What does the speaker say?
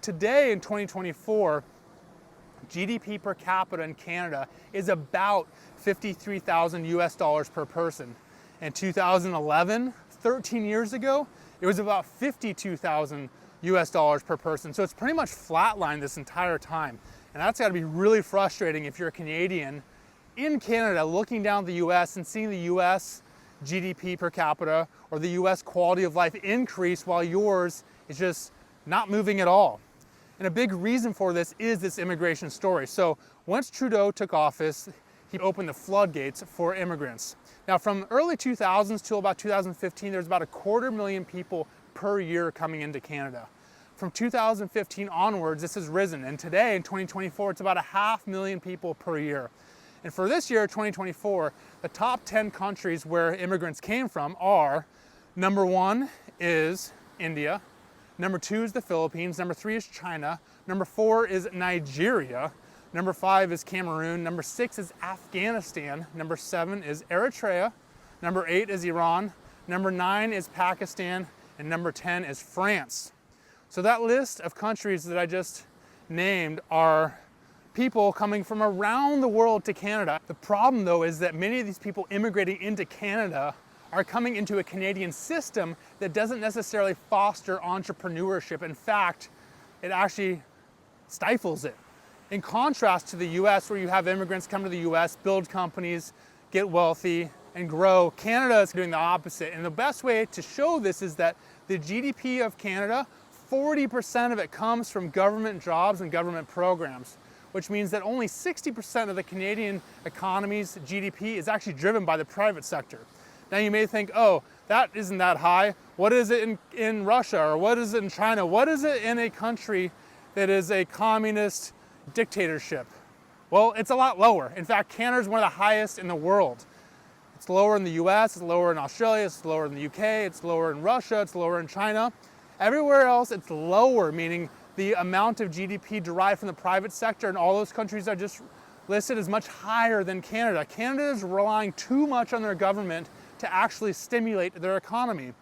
Today in 2024, GDP per capita in Canada is about 53,000 US dollars per person. In 2011, 13 years ago, it was about 52,000 US dollars per person. So it's pretty much flatlined this entire time. And that's gotta be really frustrating if you're a Canadian in Canada looking down at the US and seeing the US GDP per capita or the US quality of life increase while yours is just not moving at all. And a big reason for this is this immigration story. So once Trudeau took office, he opened the floodgates for immigrants. Now from early 2000s till about 2015, there's about 250,000 people per year coming into Canada. From 2015 onwards, this has risen. And today in 2024, it's about 500,000 people per year. And for this year, 2024, the top 10 countries where immigrants came from are, number 1 is India, number 2 is the Philippines, number 3 is China, number 4 is Nigeria, number 5 is Cameroon, number 6 is Afghanistan, number 7 is Eritrea, number 8 is Iran, number 9 is Pakistan, and number 10 is France. So that list of countries that I just named are people coming from around the world to Canada. The problem though is that many of these people immigrating into Canada are coming into a Canadian system that doesn't necessarily foster entrepreneurship. In fact, it actually stifles it. In contrast to the US, where you have immigrants come to the US, build companies, get wealthy, and grow, Canada is doing the opposite. And the best way to show this is that the GDP of Canada, 40% of it comes from government jobs and government programs, which means that only 60% of the Canadian economy's GDP is actually driven by the private sector. Now you may think, oh, that isn't that high. What is it in Russia, or what is it in China? What is it in a country that is a communist dictatorship? Well, it's a lot lower. In fact, Canada is one of the highest in the world. It's lower in the US, it's lower in Australia, it's lower in the UK, it's lower in Russia, it's lower in China. Everywhere else, it's lower, meaning the amount of GDP derived from the private sector in all those countries I just listed is much higher than Canada. Canada is relying too much on their government to actually stimulate their economy.